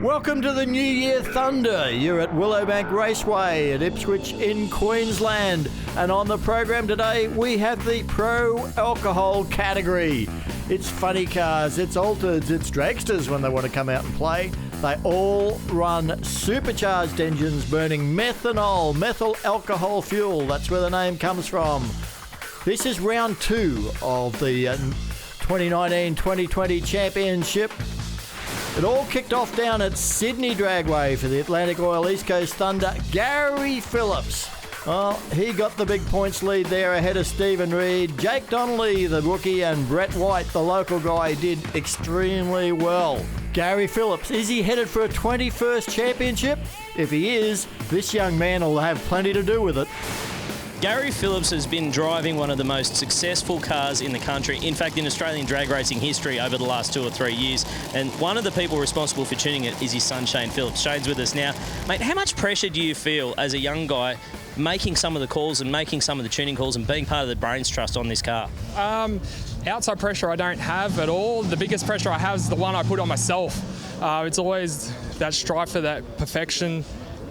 Welcome to the New Year Thunder. You're at Willowbank Raceway at Ipswich in Queensland. And on the program today, we have the Pro Alcohol category. It's funny cars, it's altereds, it's dragsters when they want to come out and play. They all run supercharged engines burning methanol, methyl alcohol fuel. That's where the name comes from. This is round 2 of the 2019-2020 Championship. It all kicked off down at Sydney Dragway for the Atlantic Oil East Coast Thunder. Gary Phillips, well, he got the big points lead there ahead of Stephen Reed. Jake Donnelly, the rookie, and Brett White, the local guy, did extremely well. Gary Phillips, is he headed for a 21st championship? If he is, this young man will have plenty to do with it. Gary Phillips has been driving one of the most successful cars in the country, in fact in Australian drag racing history over the last 2 or 3 years, and one of the people responsible for tuning it is his son Shane Phillips. Shane's with us now. Mate, how much pressure do you feel as a young guy making some of the calls and making some of the tuning calls and being part of the brains trust on this car? Outside pressure I don't have at all. The biggest pressure I have is the one I put on myself. It's always that strive for that perfection,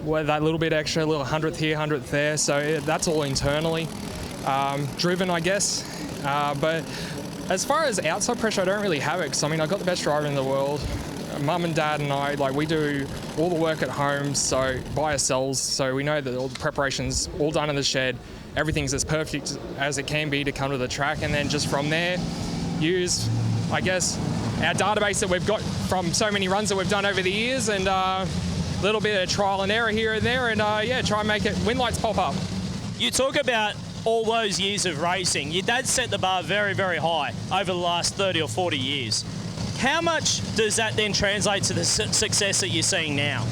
with that little bit extra, a little 100th here, 100th there. So that's all internally driven, I guess. But as far as outside pressure, I don't really have it, because I mean, I've got the best driver in the world. Mum and Dad and I, we do all the work at home, so by ourselves. So we know that all the preparation's all done in the shed. Everything's as perfect as it can be to come to the track, and then just from there, use, I guess, our database that we've got from so many runs that we've done over the years, and little bit of trial and error here and there, and try and make it win lights pop up. You talk about all those years of racing. Your dad set the bar very, very high over the last 30 or 40 years. How much does that then translate to the success that you're seeing now?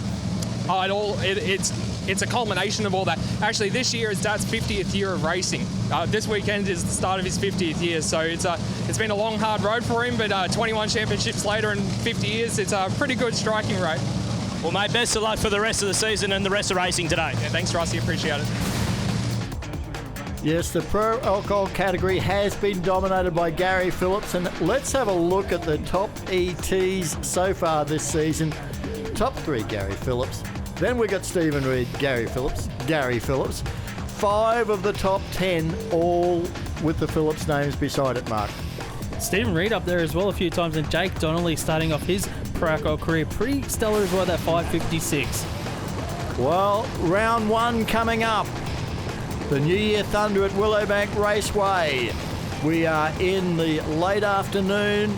It's a culmination of all that. Actually, this year is Dad's 50th year of racing. This weekend is the start of his 50th year, so it's been a long, hard road for him, but 21 championships later in 50 years, it's a pretty good striking rate. Well, mate, best of luck for the rest of the season and the rest of racing today. Yeah, thanks, Rusty. Appreciate it. Yes, the Pro Alcohol category has been dominated by Gary Phillips, and let's have a look at the top ETs so far this season. Top 3, Gary Phillips. Then we got Stephen Reed, Gary Phillips. 5 of the top 10, all with the Phillips names beside it, Mark. Stephen Reed up there as well a few times, and Jake Donnelly starting off his Pro Alcohol career pretty stellar as well, that 5.56. Well, round 1 coming up. The New Year Thunder at Willowbank Raceway. We are in the late afternoon.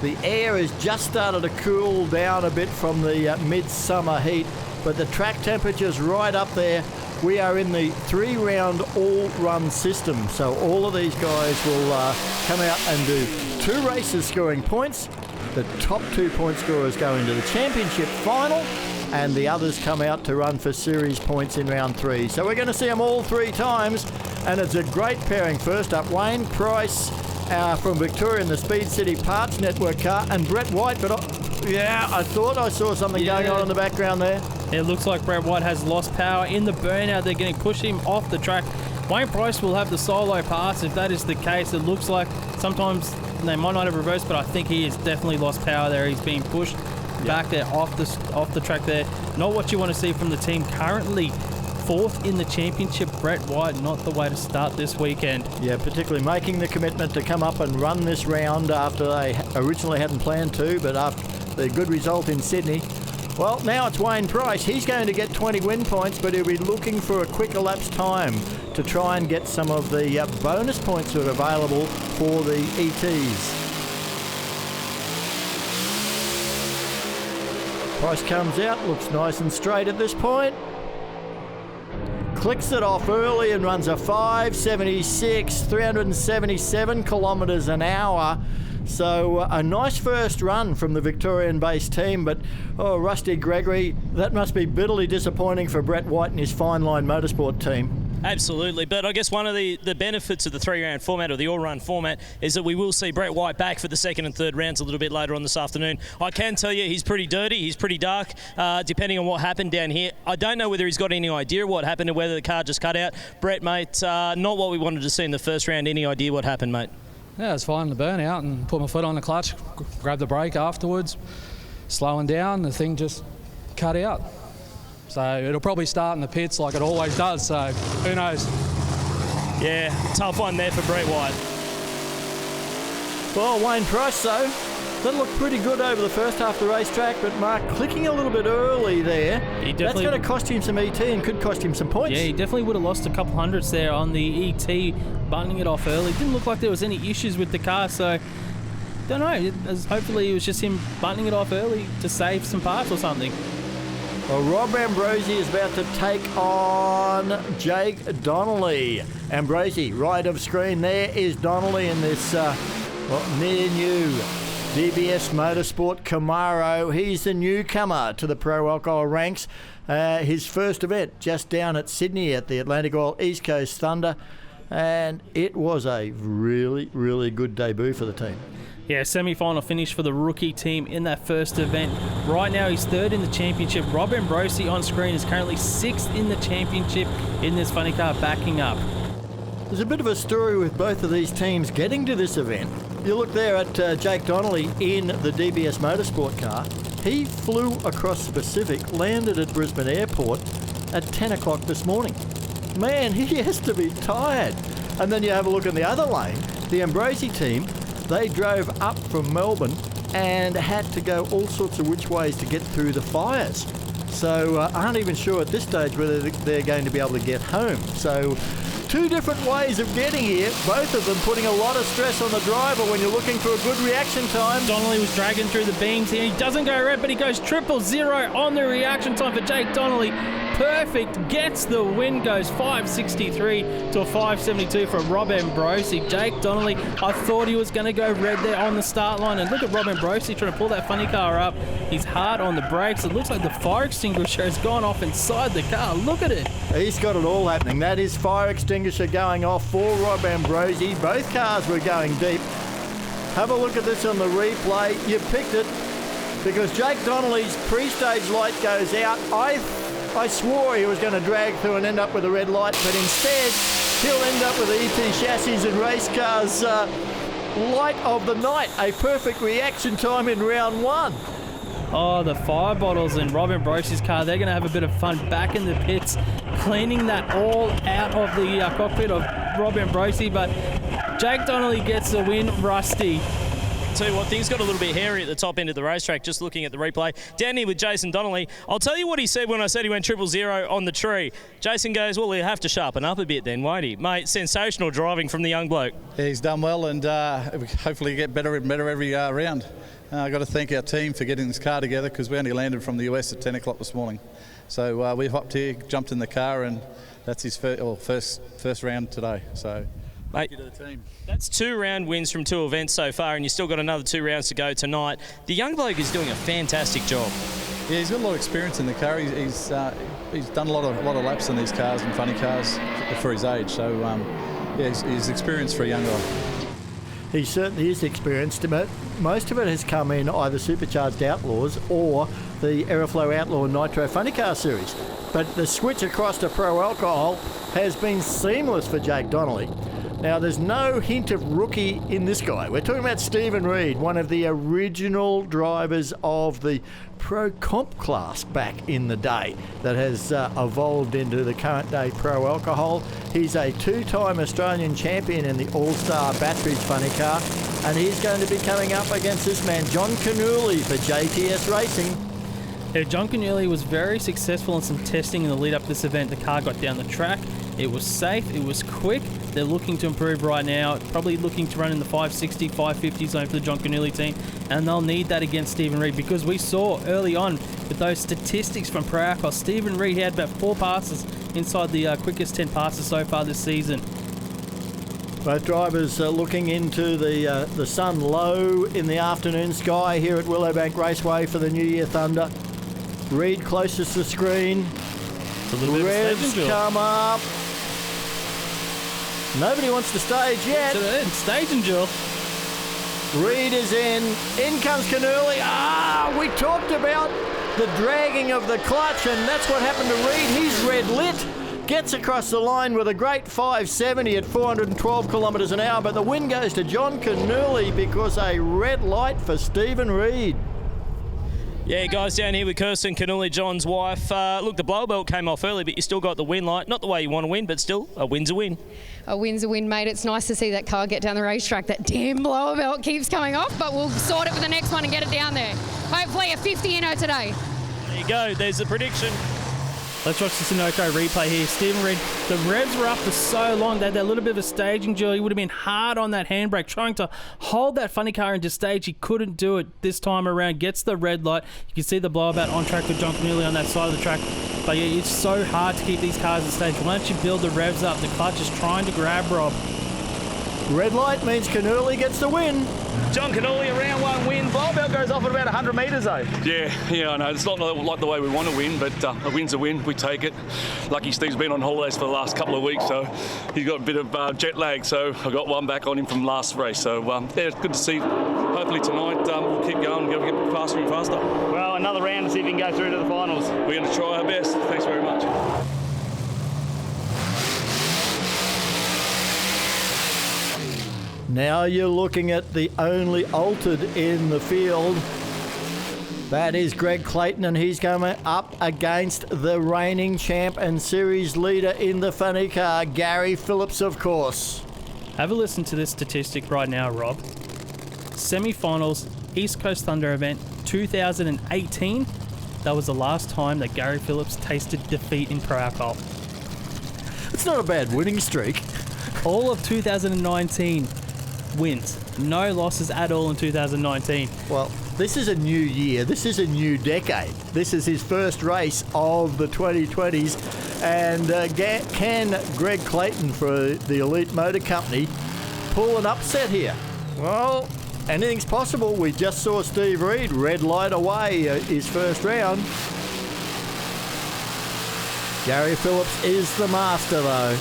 The air has just started to cool down a bit from the midsummer heat, but the track temperature's right up there. We are in the 3-round all-run system, so all of these guys will come out and do 2 races scoring points. The top 2 point scorers go into the championship final, and the others come out to run for series points in round 3. So we're going to see them all 3 times, and it's a great pairing. First up, Wayne Price from Victoria in the Speed City Parts Network car, and Brett White. But I thought I saw something going on in the background there. It looks like Brett White has lost power in the burnout. They're going to push him off the track. Wayne Price will have the solo pass. If that is the case, it looks like sometimes they might not have reversed, but I think he has definitely lost power there. He's being pushed back there off the track there. Not what you want to see from the team currently. 4th in the championship, Brett White, not the way to start this weekend. Yeah, particularly making the commitment to come up and run this round after they originally hadn't planned to, but after the good result in Sydney. Well, now it's Wayne Price. He's going to get 20 win points, but he'll be looking for a quick elapsed time to try and get some of the bonus points that are available for the ETs. Price comes out, looks nice and straight at this point. Clicks it off early and runs a 5.76, 377 kilometres an hour. So a nice first run from the Victorian-based team, but Rusty Gregory, that must be bitterly disappointing for Brett White and his Fine Line Motorsport team. Absolutely, but I guess one of the benefits of the 3-round format or the all-run format is that we will see Brett White back for the 2nd and 3rd rounds a little bit later on this afternoon. I can tell you he's pretty dirty, he's pretty dark, depending on what happened down here. I don't know whether he's got any idea what happened or whether the car just cut out. Brett, mate, not what we wanted to see in the first round. Any idea what happened, mate? Yeah, it's fine, the burnout, and put my foot on the clutch, grab the brake afterwards, slowing down, the thing just cut out. So it'll probably start in the pits like it always does, so who knows. Yeah, tough one there for Brett White. Well, Wayne Price, though, that looked pretty good over the first half of the racetrack, but Mark clicking a little bit early there. That's going to cost him some ET and could cost him some points. Yeah, he definitely would have lost a couple hundreds there on the ET, buttoning it off early. Didn't look like there was any issues with the car, so don't know. Hopefully it was just him buttoning it off early to save some parts or something. Well, Rob Ambrosi is about to take on Jake Donnelly. Ambrosi, right of screen there is Donnelly in this near new DBS Motorsport Camaro. He's the newcomer to the Pro Alcohol ranks. His first event just down at Sydney at the Atlantic Oil East Coast Thunder. And it was a really, really good debut for the team. Yeah, semi-final finish for the rookie team in that first event. Right now he's third in the championship. Rob Ambrosi on screen is currently sixth in the championship in this funny car backing up. There's a bit of a story with both of these teams getting to this event. You look there at Jake Donnelly in the DBS Motorsport car. He flew across the Pacific, landed at Brisbane Airport at 10 o'clock this morning. Man, he has to be tired. And then you have a look in the other lane. The Ambrosi team, they drove up from Melbourne and had to go all sorts of which ways to get through the fires. So aren't even sure at this stage whether they're going to be able to get home. So two different ways of getting here, both of them putting a lot of stress on the driver when you're looking for a good reaction time. Donnelly was dragging through the beams here. He doesn't go red, but he goes 000 on the reaction time for Jake Donnelly. Perfect, gets the win, goes 563 to a 572 for Rob Ambrosi. Jake Donnelly, I thought he was going to go red there on the start line, and look at Rob Ambrosi trying to pull that funny car up. He's hard on the brakes. It looks like the fire extinguisher has gone off inside the car. Look at it. He's got it all happening. That is fire extinguisher going off for Rob Ambrosi. Both cars were going deep. Have a look at this on the replay. You picked it because Jake Donnelly's pre-stage light goes out. I swore he was going to drag through and end up with a red light, but instead he'll end up with the ET chassis and race cars light of the night. A perfect reaction time in round one. Oh, the fire bottles in Rob Ambrosi's car. They're going to have a bit of fun back in the pits, cleaning that all out of the cockpit of Rob Ambrosi, but Jake Donnelly gets the win, Rusty. Tell you what, things got a little bit hairy at the top end of the racetrack, just looking at the replay. Down here with Jason Donnelly. I'll tell you what he said when I said he went 000 on the tree. Jason goes, well, he'll have to sharpen up a bit then, won't he? Mate, sensational driving from the young bloke. Yeah, he's done well, and hopefully get better and better every round. I've got to thank our team for getting this car together, because we only landed from the US at 10 o'clock this morning. So we've hopped here, jumped in the car, and that's his first round today. So mate, thank you to the team. That's 2 round wins from 2 events so far, and you've still got another 2 rounds to go tonight. The young bloke is doing a fantastic job. Yeah, he's got a lot of experience in the car. He's done a lot of laps in these cars and funny cars for his age. So yeah, he's experienced for a young guy. He certainly is experienced, but most of it has come in either Supercharged Outlaws or the Aeroflow Outlaw Nitro Funny Car Series. But the switch across to Pro Alcohol has been seamless for Jake Donnelly. Now, there's no hint of rookie in this guy. We're talking about Stephen Reed, one of the original drivers of the Pro Comp class back in the day that has evolved into the current day Pro Alcohol. He's a 2-time Australian champion in the All-Star Batteries funny car, and he's going to be coming up against this man, John Cannuli, for JTS Racing. Yeah, John Cannuli was very successful in some testing in the lead up to this event. The car got down the track. It was safe. It was quick. They're looking to improve right now. Probably looking to run in the 560, 550 zone for the John Cannuli team. And they'll need that against Stephen Reed, because we saw early on with those statistics from Pro Alcohol, Stephen Reed had about 4 passes inside the quickest 10 passes so far this season. Both drivers looking into the sun low in the afternoon sky here at Willowbank Raceway for the New Year Thunder. Reed closest to the screen. It's a little bit Revs of a stage come up. Nobody wants to stage yet. Staging duel. Reed is in. In comes Cannuli. We talked about the dragging of the clutch, and that's what happened to Reed. He's red lit. Gets across the line with a great 570 at 412 kilometres an hour, but the win goes to John Cannuli because a red light for Stephen Reed. Yeah, guys, down here with Kirsten Cannuli, John's wife. Look, the blower belt came off early, but you still got the win. Like, not the way you want to win, but still, a win's a win. A win's a win, mate. It's nice to see that car get down the racetrack. That damn blower belt keeps coming off, but we'll sort it for the next one and get it down there. Hopefully a 50 inno today. There you go. There's the prediction. Let's watch the Sunoco replay here. Stephen Reed, the revs were up for so long. They had that little bit of a staging duel. He would have been hard on that handbrake, trying to hold that funny car into stage. He couldn't do it this time around. Gets the red light. You can see the blowout on track with John Cannuli on that side of the track. But yeah, it's so hard to keep these cars at stage. Once you build the revs up, the clutch is trying to grab Rob. Red light means Cannuli gets the win. John Cannuli, a round one win. Blower belt goes off at about 100 metres though. Yeah, I know. It's not like the way we want to win, but a win's a win. We take it. Lucky Steve's been on holidays for the last couple of weeks, so he's got a bit of jet lag, so I got one back on him from last race. So, yeah, it's good to see. Hopefully tonight we'll keep going and get faster and faster. Well, another round to see if we can go through to the finals. We're going to try our best. Thanks very much. Now you're looking at the only altered in the field. That is Greg Clayton, and he's coming up against the reigning champ and series leader in the funny car, Gary Phillips, of course. Have a listen to this statistic right now, Rob. Semi-finals, East Coast Thunder event, 2018. That was the last time that Gary Phillips tasted defeat in pro alcohol. It's not a bad winning streak. All of 2019 wins. No losses at all in 2019. Well, this is a new year. This is a new decade. This is his first race of the 2020s. And can Greg Clayton for the Elite Motor Company pull an upset here? Well, anything's possible. We just saw Steve Reed red light away his first round. Gary Phillips is the master, though.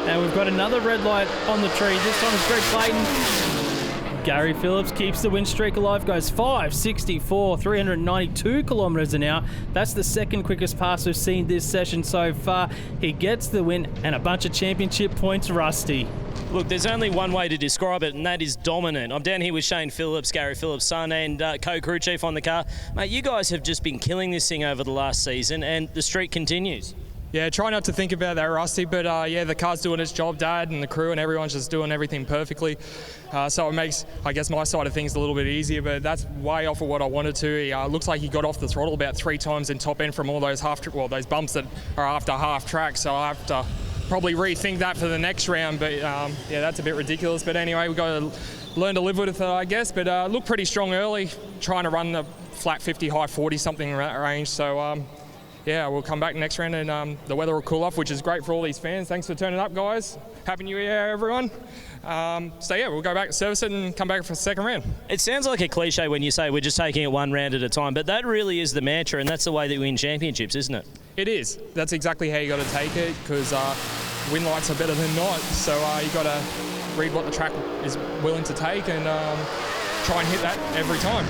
And we've got another red light on the tree. This time it's Greg Clayton. Gary Phillips keeps the win streak alive, goes 5.64, 392 kilometres an hour. That's the second quickest pass we've seen this session so far. He gets the win and a bunch of championship points, Rusty. Look, there's only one way to describe it, and that is dominant. I'm down here with Shane Phillips, Gary Phillips' son, and co-crew chief on the car. Mate, you guys have just been killing this thing over the last season, and the streak continues. Yeah, try not to think about that, Rusty, but yeah, the car's doing its job, Dad, and the crew and everyone's just doing everything perfectly. So it makes, I guess, my side of things a little bit easier, but that's way off of what I wanted to. He looks like he got off the throttle about 3 times in top end from all those those bumps that are after half track, so I have to probably rethink that for the next round, but yeah, that's a bit ridiculous. But anyway, we've got to learn to live with it, I guess, but looked pretty strong early, trying to run the flat 50, high 40 something range, so yeah, we'll come back next round and the weather will cool off, which is great for all these fans. Thanks for turning up, guys. Happy New Year, everyone. So yeah, we'll go back, service it, and come back for the second round. It sounds like a cliche when you say we're just taking it one round at a time, but that really is the mantra, and that's the way that we win championships, isn't it? It is. That's exactly how you got to take it, because win lights are better than not. So you got to read what the track is willing to take and try and hit that every time.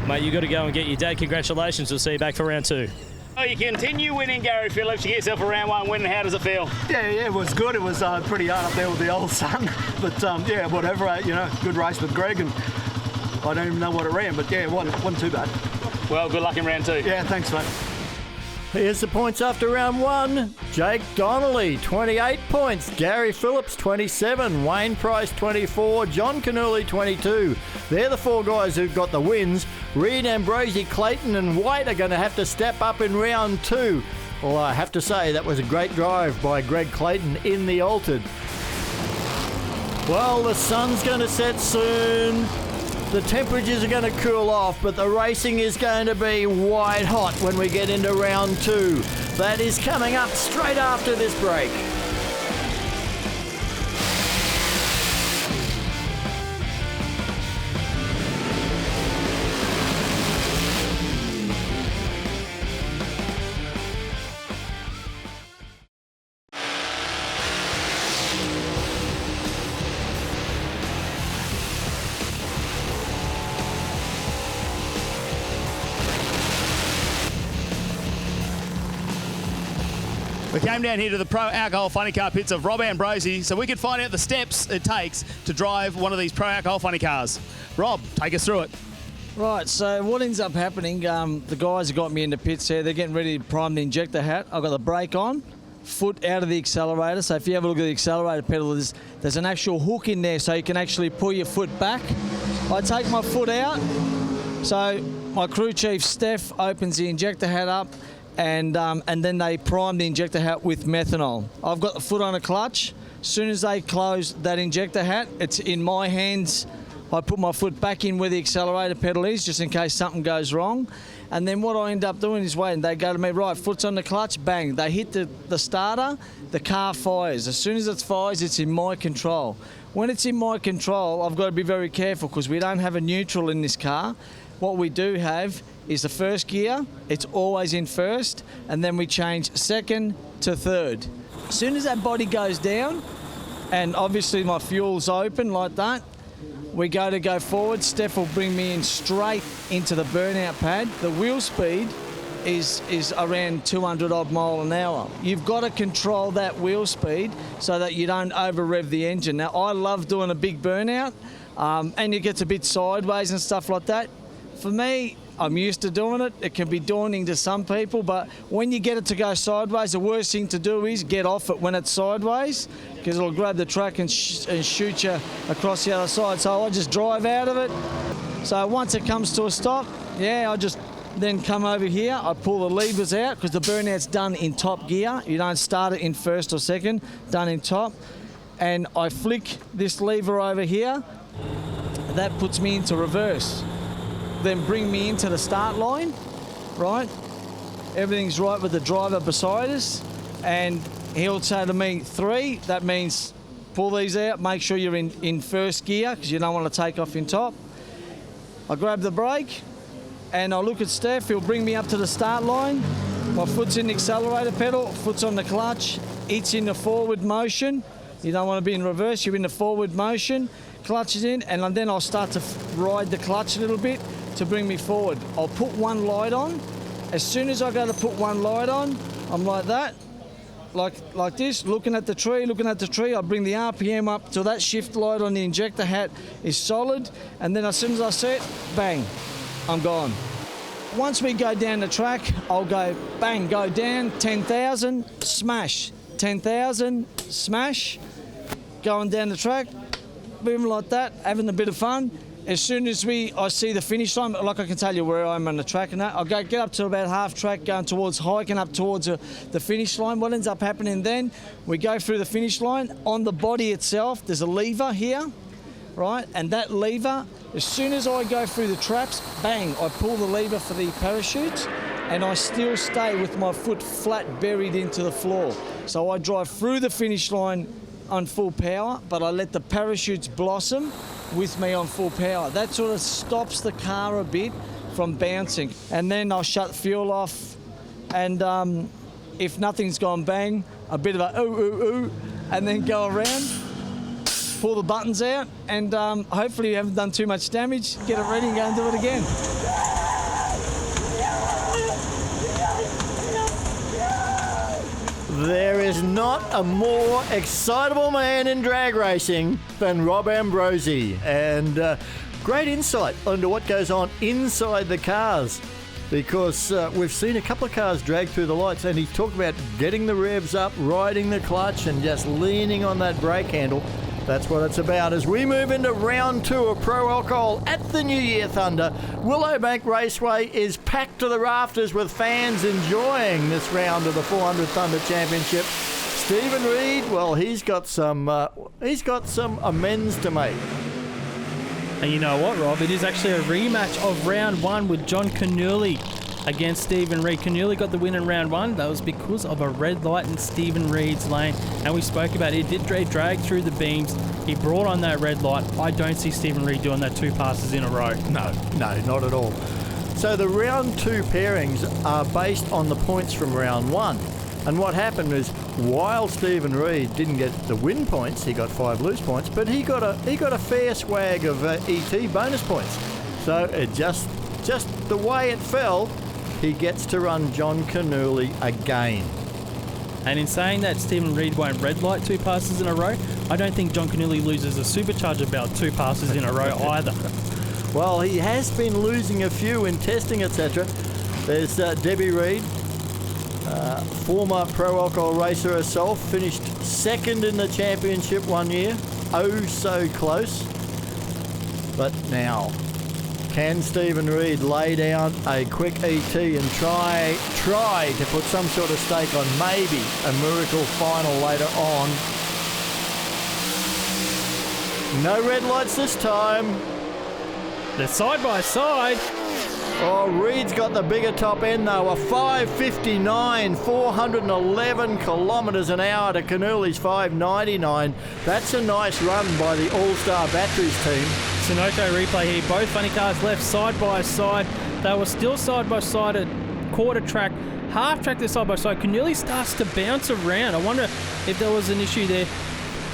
Mate, you got to go and get your dad. Congratulations. We'll see you back for round 2. Oh, you continue winning, Gary Phillips. You get yourself a round 1 win. How does it feel? Yeah, it was good. It was pretty hard up there with the old son. But yeah, whatever. Good race with Greg, and I don't even know what it ran, but yeah, it wasn't too bad. Well, good luck in round 2. Yeah, thanks, mate. Here's the points after round 1. Jake Donnelly, 28 points. Gary Phillips, 27. Wayne Price, 24. John Cannuli, 22. They're the 4 guys who've got the wins. Reed, Ambrose, Clayton and White are going to have to step up in round 2. Well, I have to say that was a great drive by Greg Clayton in the altered. Well, the sun's going to set soon. The temperatures are going to cool off, but the racing is going to be white hot when we get into round 2. That is coming up straight after this break. We came down here to the Pro Alcohol Funny Car pits of Rob Ambrose so we could find out the steps it takes to drive one of these Pro Alcohol Funny Cars. Rob, take us through it. Right, so what ends up happening, the guys have got me in the pits here. They're getting ready to prime the injector hat. I've got the brake on, foot out of the accelerator. So if you have a look at the accelerator pedal, there's an actual hook in there so you can actually pull your foot back. I take my foot out. So my crew chief, Steph, opens the injector hat up and then they prime the injector hat with methanol. I've got the foot on a clutch. As soon as they close that injector hat, it's in my hands. I put my foot back in where the accelerator pedal is, just in case something goes wrong. And then what I end up doing is waiting. They go to me, right, foot's on the clutch, bang. They hit the starter, the car fires. As soon as it fires, it's in my control. When it's in my control, I've got to be very careful because we don't have a neutral in this car. What we do have is the first gear. It's always in first, and then we change second to third. As soon as that body goes down, and obviously my fuel's open like that, we go forward. Steph will bring me in straight into the burnout pad. The wheel speed is around 200 odd mile an hour. You've got to control that wheel speed so that you don't over rev the engine. Now, I love doing a big burnout, and it gets a bit sideways and stuff like that. For me, I'm used to doing it. It can be daunting to some people, but when you get it to go sideways, the worst thing to do is get off it when it's sideways, because it'll grab the track and shoot you across the other side. So I just drive out of it. So once it comes to a stop, I just then come over here. I pull the levers out because the burnout's done in top gear. You don't start it in first or second, done in top. And I flick this lever over here. That puts me into reverse. Then bring me into the start line, right? Everything's right with the driver beside us, and he'll say to me, 3, that means pull these out, make sure you're in first gear because you don't want to take off in top. I grab the brake and I look at Steph, he'll bring me up to the start line. My foot's in the accelerator pedal, foot's on the clutch, it's in the forward motion. You don't want to be in reverse, you're in the forward motion. Clutch is in, and then I'll start to ride the clutch a little bit to bring me forward. I'll put one light on. As soon as I go to put one light on, I'm like that, like this, looking at the tree. I bring the RPM up till that shift light on the injector hat is solid, and then as soon as I see it, bang, I'm gone. Once we go down the track, I'll go bang, go down, 10,000, smash, 10,000, smash, going down the track, moving like that, having a bit of fun. As soon as I see the finish line, like I can tell you where I'm on the track and that, I'll get up to about half track, hiking up towards the finish line. What ends up happening then, we go through the finish line. On the body itself, there's a lever here, right? And that lever, as soon as I go through the traps, bang, I pull the lever for the parachutes, and I still stay with my foot flat buried into the floor. So I drive through the finish line on full power, but I let the parachutes blossom with me on full power. That sort of stops the car a bit from bouncing. And then I'll shut the fuel off, and if nothing's gone bang, a bit of a ooh, ooh, ooh, and then go around, pull the buttons out, and hopefully you haven't done too much damage, get it ready and go and do it again. There is not a more excitable man in drag racing than Rob Ambrosi, and great insight into what goes on inside the cars, because we've seen a couple of cars drag through the lights, and he's talked about getting the revs up, riding the clutch, and just leaning on that brake handle. That's what it's about as we move into round 2 of Pro Alcohol at the New Year Thunder. Willowbank Raceway is packed to the rafters with fans enjoying this round of the 400 Thunder Championship. Stephen Reed, well, he's got some amends to make. And you know what, Rob? It is actually a rematch of round 1 with John Cannuli against Stephen Reed. Cannuli got the win in round 1. That was because of a red light in Stephen Reed's lane. And we spoke about it. It did drag through the beams. He brought on that red light. I don't see Stephen Reed doing that 2 passes in a row. No, not at all. So the round 2 pairings are based on the points from round 1. And what happened is, while Stephen Reed didn't get the win points, he got 5 loose points, but he got a fair swag of ET bonus points. So it just the way it fell, he gets to run John Cannuli again. And in saying that Stephen Reed won't red light 2 passes in a row, I don't think John Cannuli loses a supercharger belt 2 passes in a row either. Well, he has been losing a few in testing, etc. There's Debbie Reid, former pro alcohol racer herself, finished second in the championship one year. Oh, so close. But now, can Stephen Reid lay down a quick ET and try to put some sort of stake on maybe a miracle final later on? No red lights this time. They're side by side. Oh, Reid's got the bigger top end though, a 5:59, 411 kilometres an hour to Cannuli's 5:99. That's a nice run by the All-Star Batteries team. Sunoco replay here. Both funny cars left side by side. They were still side by side at quarter track. Half track, they're side by side. Cannuli starts to bounce around. I wonder if there was an issue there.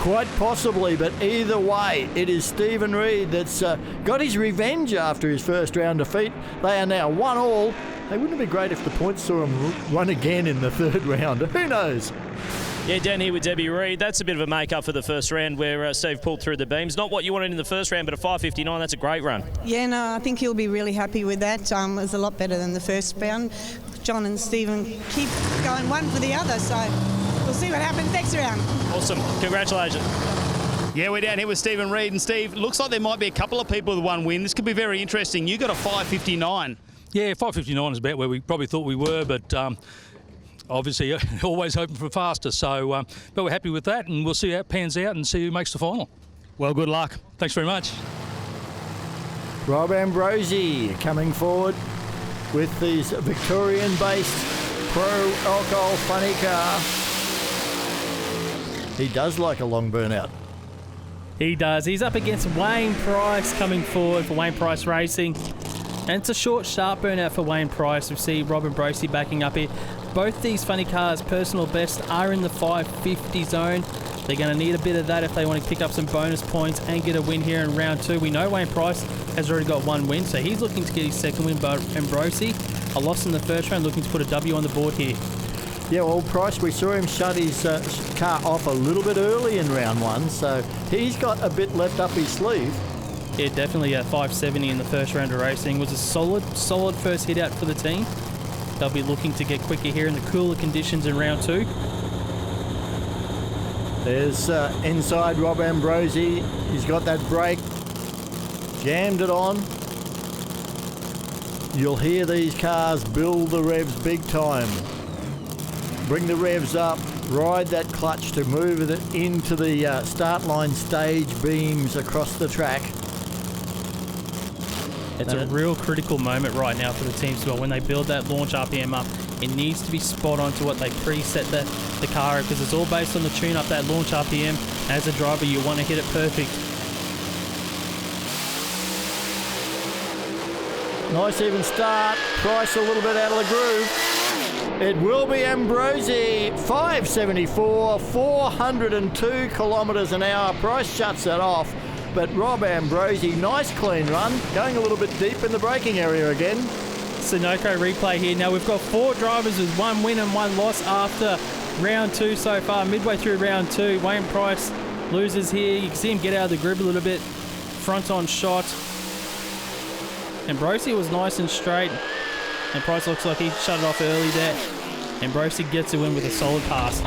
Quite possibly, but either way, it is Stephen Reid that's got his revenge after his first round defeat. They are now 1-1. Hey, wouldn't it be great if the points saw him run again in the third round? Who knows? Yeah, down here with Debbie Reid, that's a bit of a make-up for the first round where Steve pulled through the beams. Not what you wanted in the first round, but a 5:59, that's a great run. Yeah, no, I think he'll be really happy with that. It was a lot better than the first round. John and Stephen keep going one for the other, so we'll see what happens next round. Awesome. Congratulations. Yeah, we're down here with Stephen Reid. And Steve, looks like there might be a couple of people with one win. This could be very interesting. You got a 5:59. Yeah, 5:59 is about where we probably thought we were, but obviously always hoping for faster. So, but we're happy with that, and we'll see how it pans out and see who makes the final. Well, good luck. Thanks very much. Rob Ambrosi coming forward with his Victorian-based pro alcohol funny car. He does like a long burnout. He does. He's up against Wayne Price coming forward for Wayne Price Racing. And it's a short, sharp burnout for Wayne Price. We see Rob Ambrosi backing up here. Both these funny cars' personal best are in the 550 zone. They're going to need a bit of that if they want to pick up some bonus points and get a win here in round two. We know Wayne Price has already got one win, so he's looking to get his second win, but Ambrosi, a loss in the first round, looking to put a W on the board here. Yeah, well, Price, we saw him shut his car off a little bit early in round one, so he's got a bit left up his sleeve. Yeah, definitely a 570 in the first round of racing. It was a solid first hit out for the team. They'll be looking to get quicker here in the cooler conditions in round two. There's inside Rob Ambrosi. He's got that brake, jammed it on. You'll hear these cars build the revs big time. Bring the revs up, ride that clutch to move it into the start line stage beams across the track. It's a real critical moment right now for the teams as well. When they build that launch RPM up, it needs to be spot on to what they preset the car, because it's all based on the tune up, that launch RPM. As a driver, you want to hit it perfect. Nice even start. Price a little bit out of the groove. It will be Ambrosi, 574, 402 kilometres an hour. Price shuts that off. But Rob Ambrosi, nice clean run, going a little bit deep in the braking area again. Sunoco replay here. Now we've got 4 drivers with 1 win and 1 loss after round 2 so far. Midway through round 2, Wayne Price loses here. You can see him get out of the grid a little bit. Front on shot. Ambrosi was nice and straight. And Price looks like he shut it off early there. Ambrosi gets a win with a solid pass.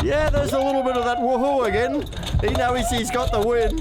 Yeah, there's a little bit of that woohoo again. He knows he's got the win.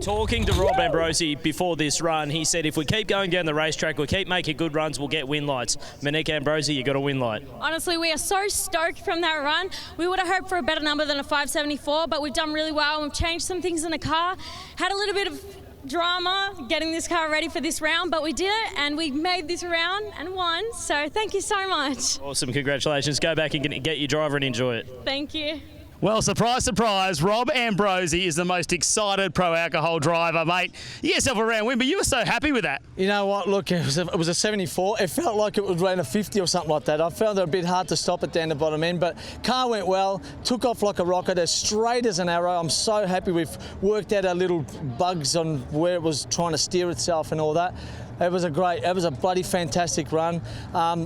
Talking to Rob Ambrosi before this run, he said if we keep going down the racetrack, we keep making good runs, we'll get win lights. Monique Ambrosi, you got a win light. Honestly, we are so stoked from that run. We would have hoped for a better number than a 574, but we've done really well. We've changed some things in the car, had a little bit of drama getting this car ready for this round, but we did it and we made this round and won, so thank you so much. Awesome, congratulations. Go back and get your driver and enjoy it. Thank you. Well, surprise, surprise, Rob Ambrosi is the most excited pro alcohol driver, mate. You get yourself a round win, but you were so happy with that. You know what, look, it was a 74. It felt like it would run a 50 or something like that. I found it a bit hard to stop it down the bottom end, but car went well, took off like a rocket, as straight as an arrow. I'm so happy we've worked out our little bugs on where it was trying to steer itself and all that. It was a bloody fantastic run.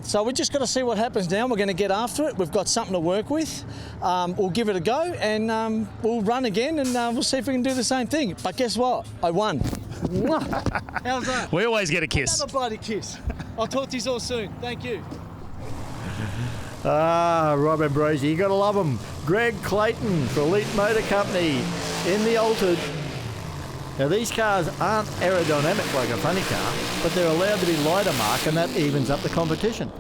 So we just got to see what happens now. We're going to get after it. We've got something to work with. We'll give it a go, and we'll run again, and we'll see if we can do the same thing. But guess what? I won. How's that? We always get a kiss. Another bloody kiss. I'll talk to you all soon. Thank you. Rob Ambrose, you got to love him. Greg Clayton for Elite Motor Company in the Altered. Now, these cars aren't aerodynamic like a funny car, but they're allowed to be lighter, Mark, and that evens up the competition.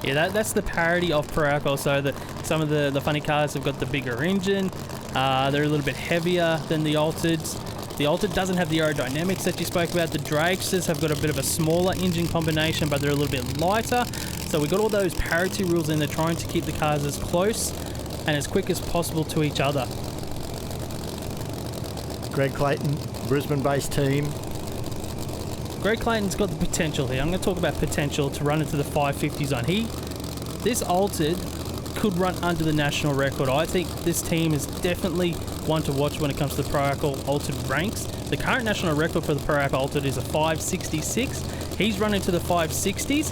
Yeah, that's the parity of Pro Alcohol. So that some of the funny cars have got the bigger engine. They're a little bit heavier than the Altereds. The Altered doesn't have the aerodynamics that you spoke about. The Drakesters have got a bit of a smaller engine combination, but they're a little bit lighter. So we've got all those parity rules in there, trying to keep the cars as close and as quick as possible to each other. Greg Clayton, Brisbane-based team. Greg Clayton's got the potential here. I'm going to talk about potential to run into the 550 zone. This Altered could run under the national record. I think this team is definitely one to watch when it comes to the Pro Alcohol Altered ranks. The current national record for the Pro Alcohol Altered is a 566. He's running to the 560s.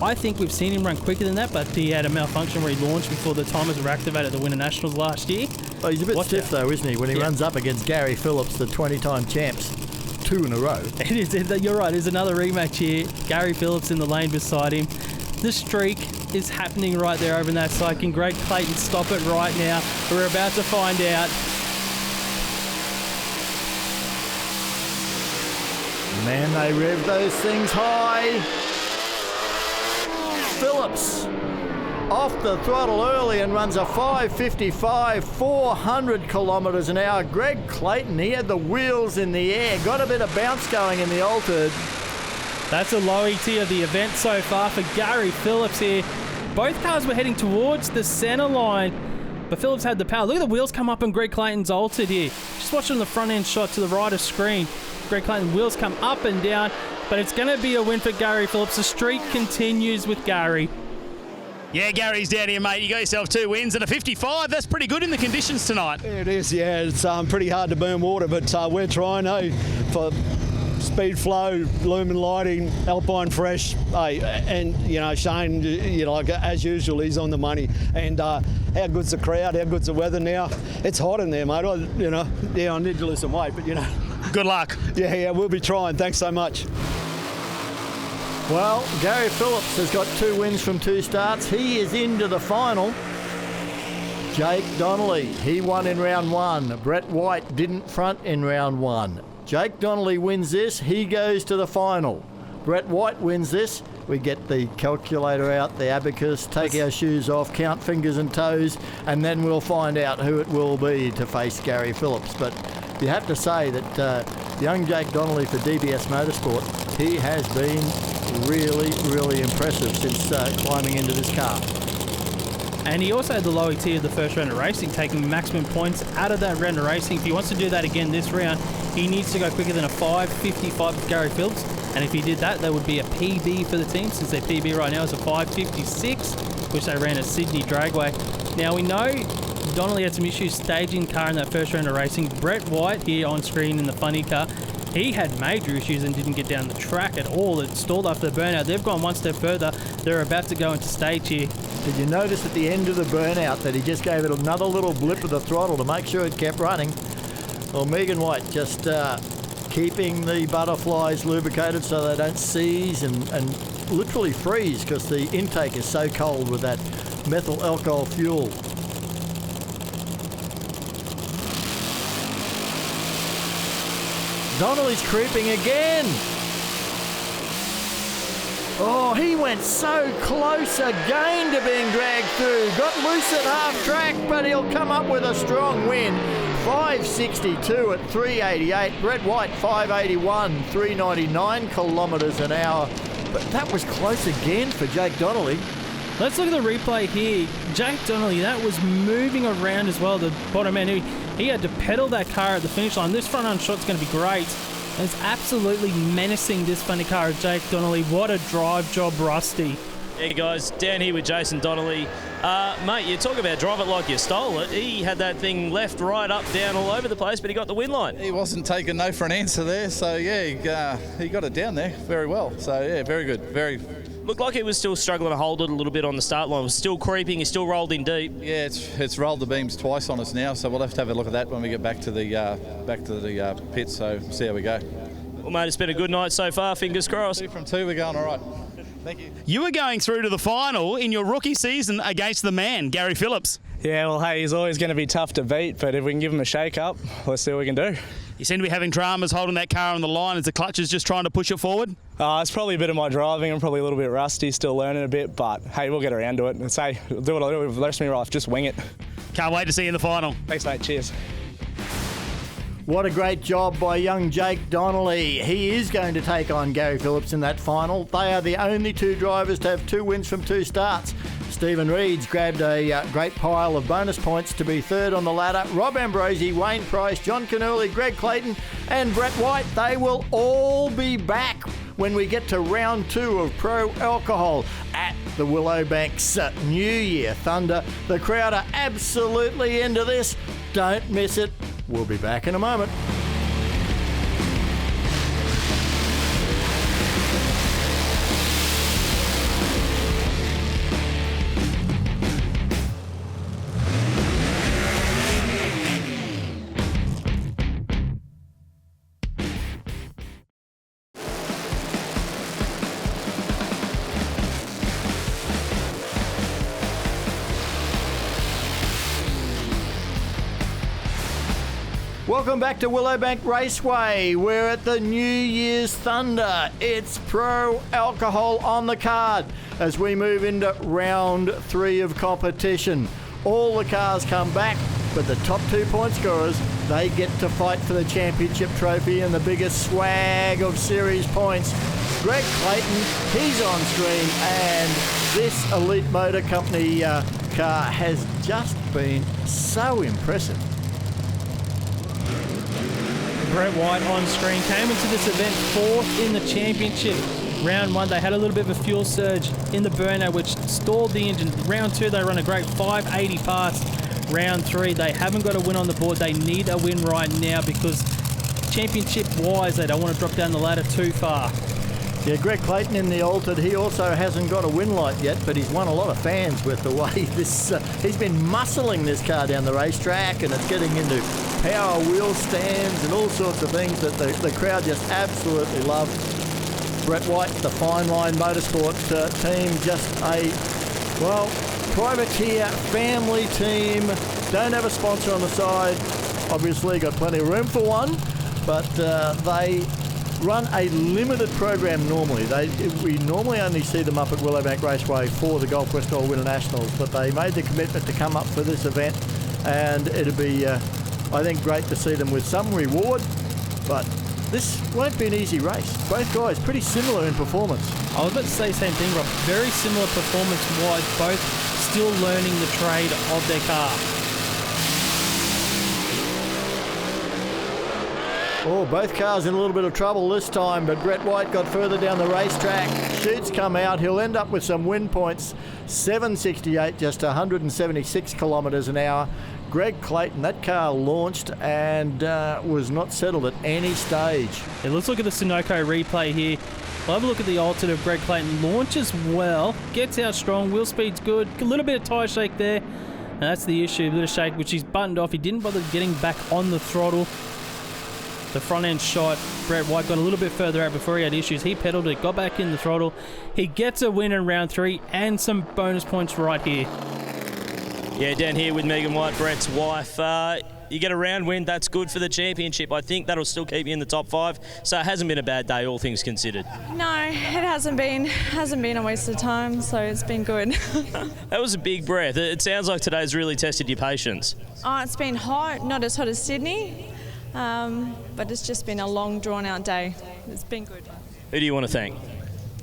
I think we've seen him run quicker than that, but he had a malfunction where he launched before the timers were activated at the Winter Nationals last year. Oh, he's a bit stiff though, isn't he, when he runs up against Gary Phillips, the 20-time champs, 2 in a row. It is. You're right. There's another rematch here. Gary Phillips in the lane beside him. The streak is happening right there over in that side. Can Greg Clayton stop it right now? We're about to find out. Man, they rev those things high. Phillips off the throttle early and runs a 5:55, 400 kilometres an hour. Greg Clayton, he had the wheels in the air, got a bit of bounce going in the Altered. That's a low ET of the event so far for Gary Phillips here. Both cars were heading towards the centre line, but Phillips had the power. Look at the wheels come up on Greg Clayton's Altered here. Just watching the front end shot to the right of screen. Greg Clayton's wheels come up and down, but it's going to be a win for Gary Phillips. The streak continues with Gary. Yeah, Gary's down here, mate. You got yourself 2 wins and a 55. That's pretty good in the conditions tonight. Yeah, it is, yeah. It's pretty hard to burn water, but we're trying, for speed flow, lumen lighting, Alpine Fresh, and, Shane, like as usual, he's on the money. And how good's the crowd? How good's the weather now? It's hot in there, mate. I need to lose some weight, but, Good luck. Yeah, we'll be trying. Thanks so much. Well, Gary Phillips has got 2 wins from 2 starts. He is into the final. Jake Donnelly, he won in round 1. Brett White didn't front in round 1. Jake Donnelly wins this, he goes to the final. Brett White wins this, we get the calculator out, the abacus, take our shoes off, count fingers and toes, and then we'll find out who it will be to face Gary Phillips. But you have to say that young Jake Donnelly for DBS Motorsport, he has been really, really impressive since climbing into this car. And he also had the low ET of the first round of racing, taking maximum points out of that round of racing. If he wants to do that again this round, he needs to go quicker than a 5:55 with Gary Phillips. And if he did that, that would be a PB for the team, since their PB right now is a 5:56, which they ran at Sydney Dragway. Now, we know Donnelly had some issues staging the car in that first round of racing. Brett White here on screen in the funny car, he had major issues and didn't get down the track at all. It stalled after the burnout. They've gone one step further. They're about to go into stage here. Did you notice at the end of the burnout that he just gave it another little blip of the throttle to make sure it kept running? Well, Megan White just keeping the butterflies lubricated so they don't seize and literally freeze, because the intake is so cold with that methyl alcohol fuel. Donnelly's creeping again. Oh, he went so close again to being dragged through. Got loose at half track, but he'll come up with a strong win. 5:62 at 3:88. Brett White 5:81, 399 kilometres an hour. But that was close again for Jake Donnelly. Let's look at the replay here. Jake Donnelly, that was moving around as well. The bottom end, he had to pedal that car at the finish line. This front-end shot's going to be great. And it's absolutely menacing, this funny car of Jake Donnelly. What a drive job, Rusty. Hey guys, down here with Jason Donnelly. Mate, you talk about drive it like you stole it. He had that thing left, right, up, down, all over the place, but he got the win line. He wasn't taking no for an answer there, so yeah, he got it down there very well. So yeah, very good, very. Looked like he was still struggling to hold it a little bit on the start line. It was still creeping. He still rolled in deep. Yeah, it's rolled the beams twice on us now, so we'll have to have a look at that when we get back to the pit. So see how we go. Well, mate, it's been a good night so far. Fingers crossed. 2 from 2, we're going all right. Thank you. You were going through to the final in your rookie season against the man, Gary Phillips. Yeah, well, hey, he's always going to be tough to beat, but if we can give him a shake-up, let's see what we can do. You seem to be having dramas holding that car on the line as the clutch is just trying to push it forward? It's probably a bit of my driving. I'm probably a little bit rusty, still learning a bit, but hey, we'll get around to it. Let's say, do what I do with the rest of me life, just wing it. Can't wait to see you in the final. Thanks, mate. Cheers. What a great job by young Jake Donnelly. He is going to take on Gary Phillips in that final. They are the only 2 drivers to have 2 wins from 2 starts. Stephen Reed's grabbed a great pile of bonus points to be third on the ladder. Rob Ambrose, Wayne Price, John Cannuli, Greg Clayton and Brett White, they will all be back when we get to round 2 of Pro Alcohol at the Willowbank's New Year Thunder. The crowd are absolutely into this. Don't miss it. We'll be back in a moment. Welcome back to Willowbank Raceway. We're at the New Year's Thunder. It's Pro Alcohol on the card as we move into round 3 of competition. All the cars come back, but the top 2 point scorers, they get to fight for the championship trophy and the biggest swag of series points. Greg Clayton, he's on screen, and this Elite Motor Company car has just been so impressive. Brett White on screen came into this event 4th in the championship. Round 1, they had a little bit of a fuel surge in the burnout, which stalled the engine. Round 2, they run a great 580 pass. Round 3, they haven't got a win on the board. They need a win right now because championship-wise, they don't want to drop down the ladder too far. Yeah, Greg Clayton in the altered, he also hasn't got a win light yet, but he's won a lot of fans with the way this... he's been muscling this car down the racetrack, and it's getting into power wheel stands and all sorts of things that the crowd just absolutely love. Brett White, the Fine Line Motorsport team, just a, well, privateer family team. Don't have a sponsor on the side. Obviously got plenty of room for one, but they run a limited program normally. We normally only see them up at Willowbank Raceway for the Gulf West Oil Winter Nationals, but they made the commitment to come up for this event, and it'll be, I think, great to see them with some reward, but this won't be an easy race. Both guys pretty similar in performance. I was about to say the same thing, Rob. Very similar performance-wise, both still learning the trade of their car. Oh, both cars in a little bit of trouble this time, but Brett White got further down the racetrack. Chutes come out. He'll end up with some win points. 768, just 176 kilometres an hour. Greg Clayton, that car launched and was not settled at any stage. Yeah, let's look at the Sunoco replay here. We'll have a look at the alternate of Greg Clayton. Launches well, gets out strong, wheel speed's good. A little bit of tyre shake there. And that's the issue, a bit of shake, which he's buttoned off. He didn't bother getting back on the throttle. The front end shot, Brett White got a little bit further out before he had issues. He pedalled it, got back in the throttle. He gets a win in round 3 and some bonus points right here. Yeah, down here with Megan White, Brett's wife. You get a round win, that's good for the championship. I think that'll still keep you in the top 5. So it hasn't been a bad day, all things considered. No, it hasn't been a waste of time, so it's been good. That was a big breath. It sounds like today's really tested your patience. Oh, it's been hot, not as hot as Sydney. But it's just been a long, drawn-out day. It's been good. Who do you want to thank?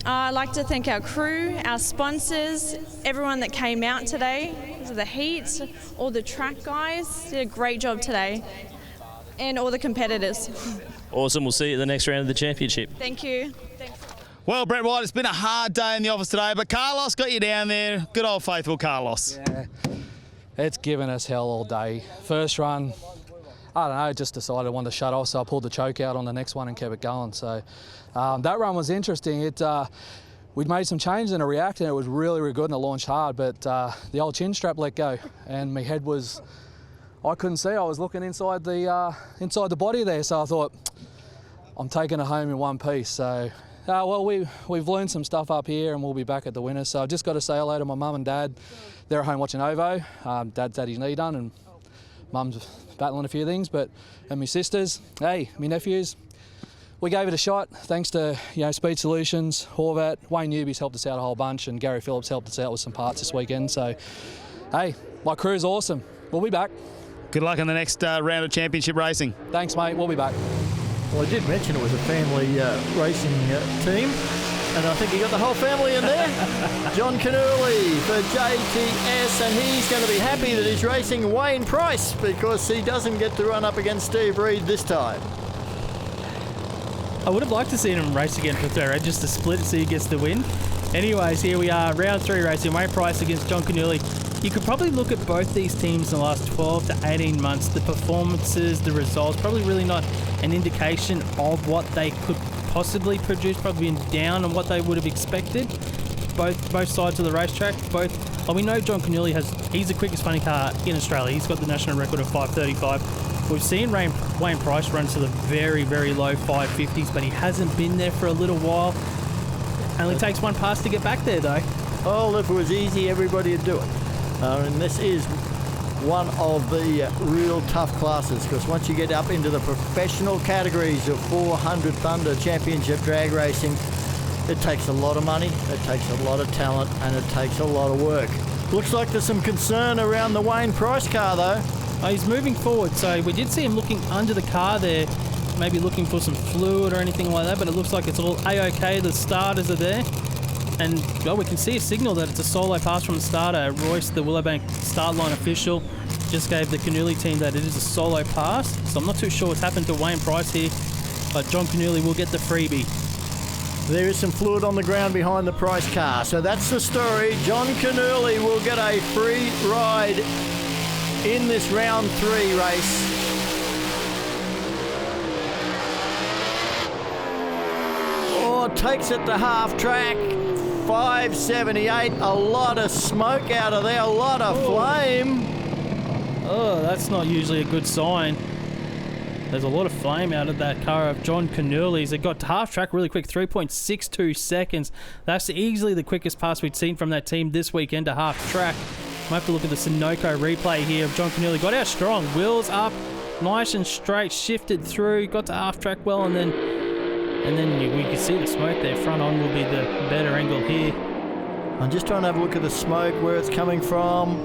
I'd like to thank our crew, our sponsors, everyone that came out today, the heat, all the track guys did a great job today, and all the competitors. Awesome. We'll see you at the next round of the championship. Thank you. Thanks. Well, Brett White, it's been a hard day in the office today, but Carlos got you down there. Good old faithful Carlos. Yeah, it's given us hell all day. First run, I don't know, just decided I wanted to shut off, so I pulled the choke out on the next one and kept it going. So that run was interesting. We'd made some changes and it reacted, and it was really, really good, and it launched hard, but the old chin strap let go, and my head was, I couldn't see. I was looking inside the body there, so I thought, I'm taking it home in one piece. So, well, we've learned some stuff up here, and we'll be back at the winners. So I've just got to say hello to my mum and dad. They're at home watching OVO. Dad's had his knee done, and mum's battling a few things, and my sisters, hey, my nephews, we gave it a shot, thanks to Speed Solutions, Horvat, Wayne Newby's helped us out a whole bunch, and Gary Phillips helped us out with some parts this weekend. So, hey, my crew's awesome. We'll be back. Good luck in the next round of championship racing. Thanks, mate. We'll be back. Well, I did mention it was a family racing team, and I think you got the whole family in there. John Cannuli for JTS, and he's going to be happy that he's racing Wayne Price because he doesn't get to run up against Steve Reed this time. I would have liked to see him race again for third, just to split so he gets the win. Anyways, here we are, round 3 racing, Wayne Price against John Cannuli. You could probably look at both these teams in the last 12 to 18 months. The performances, the results, probably really not an indication of what they could possibly produce, probably been down on what they would have expected. Both sides of the racetrack, we know John Cannuli he's the quickest funny car in Australia. He's got the national record of 5:35. We've seen Wayne Price run to the very, very low 550s, but he hasn't been there for a little while. Only takes one pass to get back there, though. Oh, if it was easy, everybody would do it. And this is one of the real tough classes, because once you get up into the professional categories of 400 Thunder Championship drag racing, it takes a lot of money, it takes a lot of talent, and it takes a lot of work. Looks like there's some concern around the Wayne Price car, though. Oh, he's moving forward, so we did see him looking under the car there, maybe looking for some fluid or anything like that, but it looks like it's all A-OK. The starters are there, and well, we can see a signal that it's a solo pass from the starter. Royce, the Willowbank start line official, just gave the Cannuli team that it is a solo pass, so I'm not too sure what's happened to Wayne Price here, but John Cannuli will get the freebie. There is some fluid on the ground behind the Price car, so that's the story. John Cannuli will get a free ride in this round 3 race. Oh, takes it to half track. 578, a lot of smoke out of there, a lot of flame. Oh, that's not usually a good sign. There's a lot of flame out of that car of John Cannuli's. It got to half track really quick, 3.62 seconds. That's easily the quickest pass we'd seen from that team this weekend to half track. Might have to look at the Sunoco replay here of John Cannuli. Got out strong, wheels up, nice and straight, shifted through, got to half track well, and then we can see the smoke there. Front on will be the better angle here. I'm just trying to have a look at the smoke, where it's coming from.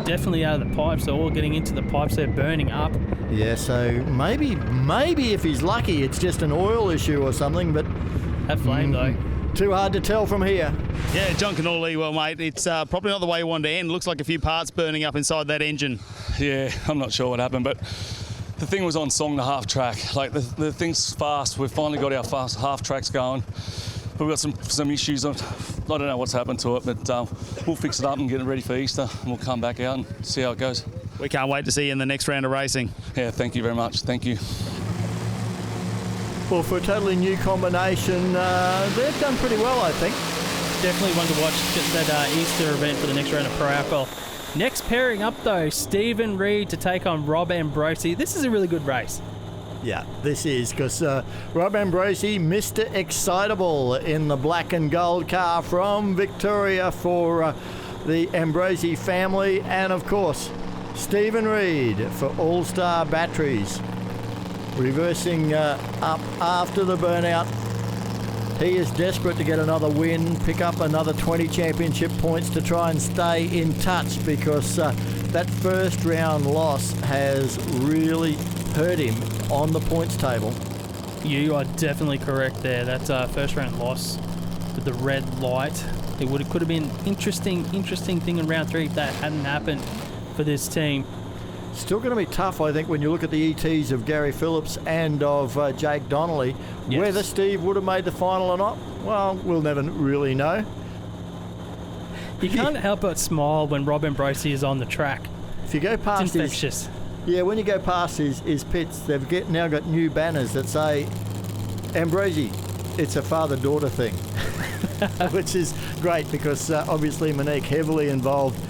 Definitely out of the pipes, they're all getting into the pipes, they're burning up. Yeah, so maybe if he's lucky, it's just an oil issue or something, but that flame though. Too hard to tell from here. Yeah, John Cannuli, well, mate, it's probably not the way you wanted to end. Looks like a few parts burning up inside that engine. Yeah, I'm not sure what happened, but the thing was on song to half track. Like, the thing's fast. We've finally got our fast half tracks going. But we've got some issues. I don't know what's happened to it, but we'll fix it up and get it ready for Easter, and we'll come back out and see how it goes. We can't wait to see you in the next round of racing. Yeah, thank you very much. Thank you. Well, for a totally new combination, they've done pretty well, I think. Definitely one to watch that Easter event for the next round of Pro Alcohol. Next pairing up, though, Stephen Reed to take on Rob Ambrosi. This is a really good race. Yeah, this is, because Rob Ambrosi, Mr. Excitable in the black and gold car from Victoria for the Ambrosi family, and of course, Stephen Reed for All Star Batteries. Reversing up after the burnout. He is desperate to get another win, pick up another 20 championship points to try and stay in touch, because that first round loss has really hurt him on the points table. You are definitely correct there. That first round loss with the red light, it could have been interesting thing in round 3 if that hadn't happened for this team. Still going to be tough, I think, when you look at the ETs of Gary Phillips and of Jake Donnelly. Yes. Whether Steve would have made the final or not, well, we'll never really know. You can't help but smile when Rob Ambrose is on the track. If you go past it's infectious. when you go past his pits, they've now got new banners that say, Ambrose, it's a father-daughter thing, which is great because obviously Monique heavily involved.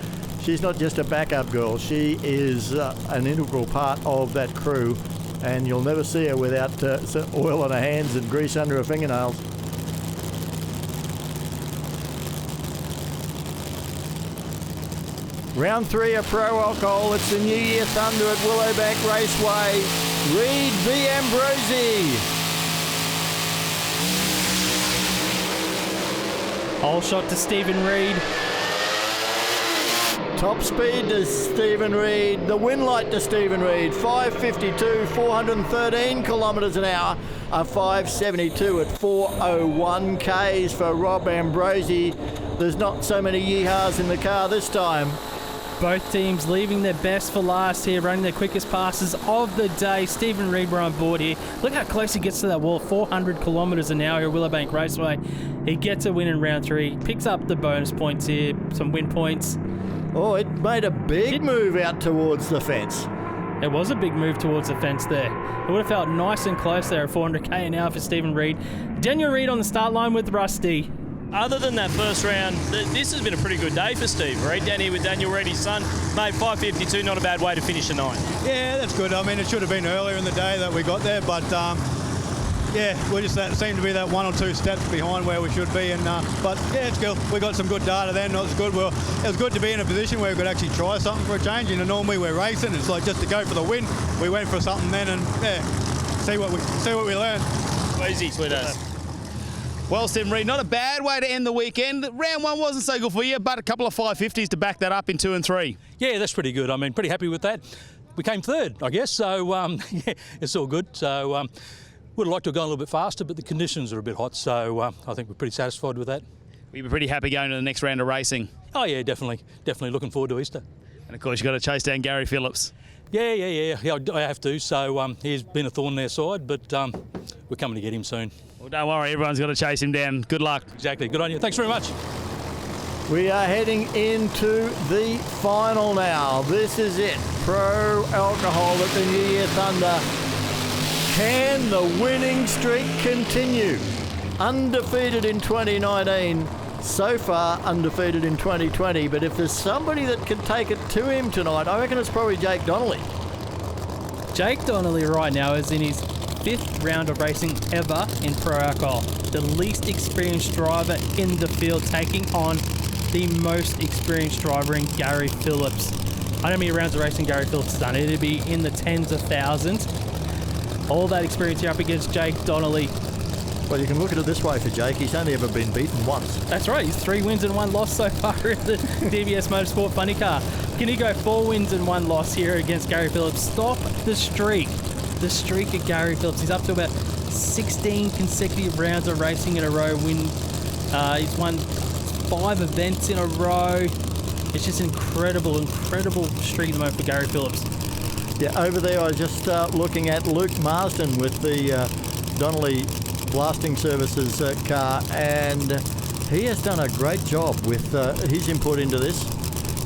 She's not just a backup girl, she is an integral part of that crew, and you'll never see her without oil on her hands and grease under her fingernails. Round 3 of Pro Alcohol. It's the New Year Thunder at Willowbank Raceway. Reid v. Ambrose. Whole shot to Stephen Reid. Top speed to Stephen Reid. The win light to Stephen Reid. 552, 413 kilometres an hour. A 572 at 401 Ks for Rob Ambrose. There's not so many yeehaws in the car this time. Both teams leaving their best for last here, running their quickest passes of the day. Stephen Reid were on board here. Look how close he gets to that wall, 400 kilometres an hour here at Willowbank Raceway. He gets a win in round 3, picks up the bonus points here, some win points. Oh, it made a big move out towards the fence. It was a big move towards the fence there. It would have felt nice and close there at 400k an hour for Stephen Reid. Daniel Reid on the start line with Rusty. Other than that first round, this has been a pretty good day for Steve Reid. Down here with Daniel Reid, his son, made 5:52, not a bad way to finish the night. Yeah, that's good. I mean, it should have been earlier in the day that we got there, but yeah, we just seem to be that 1 or 2 steps behind where we should be. And but yeah, it's good. We got some good data then. It was good. It was good to be in a position where we could actually try something for a change. You know, normally we're racing. It's like just to go for the win. We went for something then, and yeah, see what we learned. Easy, sweet as. Well, Stephen Reid, not a bad way to end the weekend. Round 1 wasn't so good for you, but a couple of 550s to back that up in 2 and 3. Yeah, that's pretty good. I mean, pretty happy with that. We came third, I guess, so yeah, it's all good. So would have liked to have gone a little bit faster, but the conditions are a bit hot, so I think we're pretty satisfied with that. We'd be pretty happy going to the next round of racing. Oh yeah, definitely looking forward to Easter. And of course you've got to chase down Gary Phillips. Yeah, I have to. So he's been a thorn in their side, but we're coming to get him soon. Well, don't worry, everyone's got to chase him down. Good luck. Exactly. Good on you. Thanks very much. We are heading into the final now. This is it. Pro Alcohol at the New Year Thunder. Can the winning streak continue? Undefeated in 2019, so far undefeated in 2020. But if there's somebody that can take it to him tonight, I reckon it's probably Jake Donnelly. Jake Donnelly right now is in his 5th round of racing ever in Pro Alcohol. The least experienced driver in the field, taking on the most experienced driver in Gary Phillips. I don't know how many rounds of racing Gary Phillips has done. It'd be in the tens of thousands. All that experience here up against Jake Donnelly. Well, you can look at it this way for Jake. He's only ever been beaten once. That's right. He's 3 wins and 1 loss so far in the DBS Motorsport Funny Car. Can he go 4 wins and 1 loss here against Gary Phillips? Stop the streak. The streak of Gary Phillips. He's up to about 16 consecutive rounds of racing in a row. He's won 5 events in a row. It's just an incredible streak at the moment for Gary Phillips. Yeah, over there I was just looking at Luke Marsden with the Donnelly Blasting Services car, and he has done a great job with his input into this.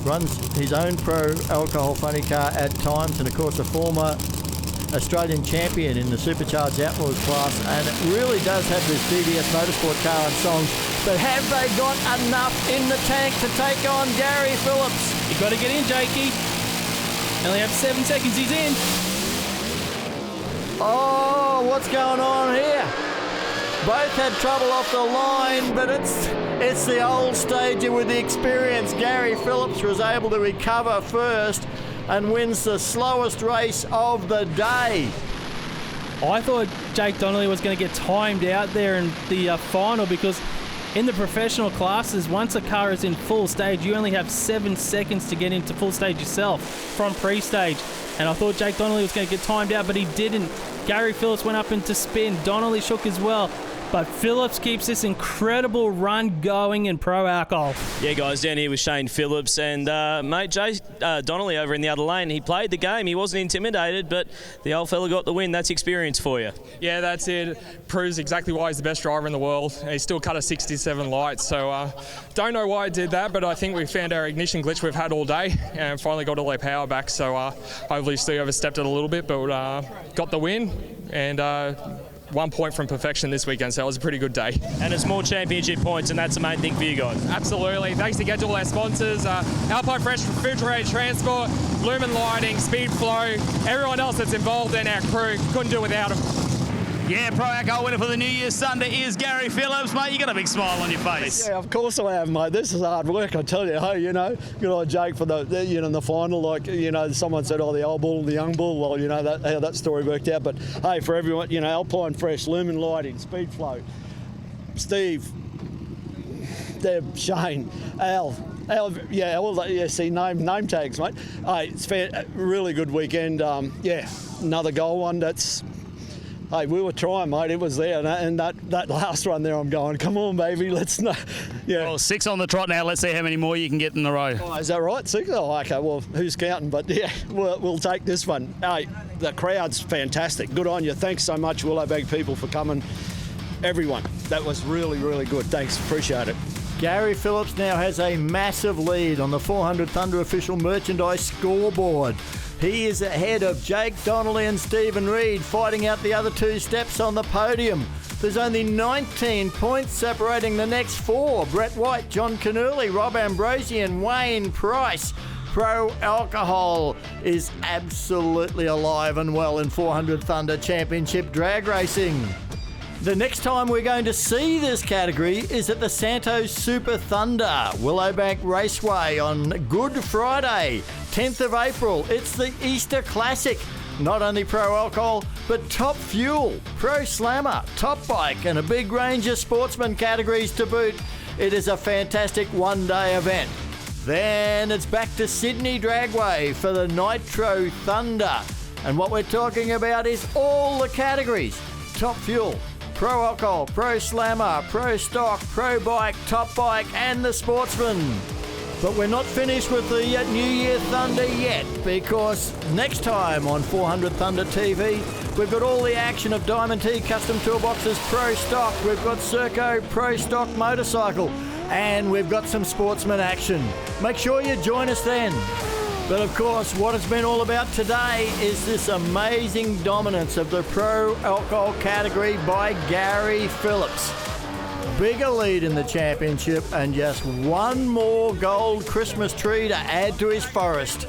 Runs his own Pro Alcohol Funny Car at times, and of course a former Australian champion in the Supercharged Outlaws class, and it really does have this DBS Motorsport car and songs. But have they got enough in the tank to take on Gary Phillips? You got to get in, Jakey. Only have 7 seconds, he's in. Oh, what's going on here? Both had trouble off the line, but it's the old stager with the experience. Gary Phillips was able to recover first and wins the slowest race of the day. I thought Jake Donnelly was going to get timed out there in the final, because in the professional classes, once a car is in full stage, you only have 7 seconds to get into full stage yourself from pre-stage. And I thought Jake Donnelly was going to get timed out, but he didn't. Gary Phillips went up into spin. Donnelly shook as well. but Phillips keeps this incredible run going in pro alcohol. Yeah, guys, down here with Shane Phillips and mate Donnelly over in the other lane. He played the game. He wasn't intimidated, but the old fella got the win. That's experience for you. Yeah, that's it. Proves exactly why he's the best driver in the world. He still cut a 67 light, so don't know why he did that, but I think we found our ignition glitch we've had all day and finally got all our power back, so hopefully Steve overstepped it a little bit, but got the win and 1 point from perfection this weekend, so it was a pretty good day. And it's more championship points, and that's the main thing for you guys. Absolutely. Thanks again to all our sponsors, Alpine Fresh Refrigerated Transport, Lumen Lighting, Speed Flow, everyone else that's involved in our crew. Couldn't do it without them. Yeah, Pro Alcohol winner for the New Year Sunday is Gary Phillips, mate. You got a big smile on your face. Yeah, of course I have, mate. This is hard work, I tell you. Hey, good old Jake for the the final. Like, someone said, the old bull, the young bull. Well, how that story worked out. But hey, for everyone, Alpine Fresh, Lumen Lighting, Speed Flow, Steve, Deb, Shane, Al, see name tags, mate. Hey, it's really good weekend. Another goal one. Hey, we were trying, mate. It was there, and that last one there, I'm going, come on, baby, let's know. Yeah. Well, 6 on the trot now. Let's see how many more you can get in a row. Oh, is that right? 6? Oh, okay. Well, who's counting? But yeah, we'll take this one. Hey, the crowd's fantastic. Good on you. Thanks so much, Willowbank people, for coming. Everyone, that was really, really good. Thanks. Appreciate it. Gary Phillips now has a massive lead on the 400 Thunder official merchandise scoreboard. He is ahead of Jake Donnelly and Stephen Reed, fighting out the other 2 steps on the podium. There's only 19 points separating the next 4. Brett White, John Cannuli, Rob Ambrose and Wayne Price. Pro Alcohol is absolutely alive and well in 400 Thunder Championship drag racing. The next time we're going to see this category is at the Santos Super Thunder, Willowbank Raceway on Good Friday, 10th of April. It's the Easter Classic. Not only Pro Alcohol, but Top Fuel, Pro Slammer, Top Bike, and a big range of sportsman categories to boot. It is a fantastic one-day event. Then it's back to Sydney Dragway for the Nitro Thunder. And what we're talking about is all the categories. Top Fuel, Pro Alcohol, Pro Slammer, Pro Stock, Pro Bike, Top Bike, and the Sportsman. But we're not finished with the New Year Thunder yet, because next time on 400 Thunder TV, we've got all the action of Diamond T Custom Toolboxes Pro Stock, we've got Serco Pro Stock Motorcycle, and we've got some Sportsman action. Make sure you join us then. But of course, what it's been all about today is this amazing dominance of the Pro Alcohol category by Gary Phillips. Bigger lead in the championship and just one more gold Christmas tree to add to his forest.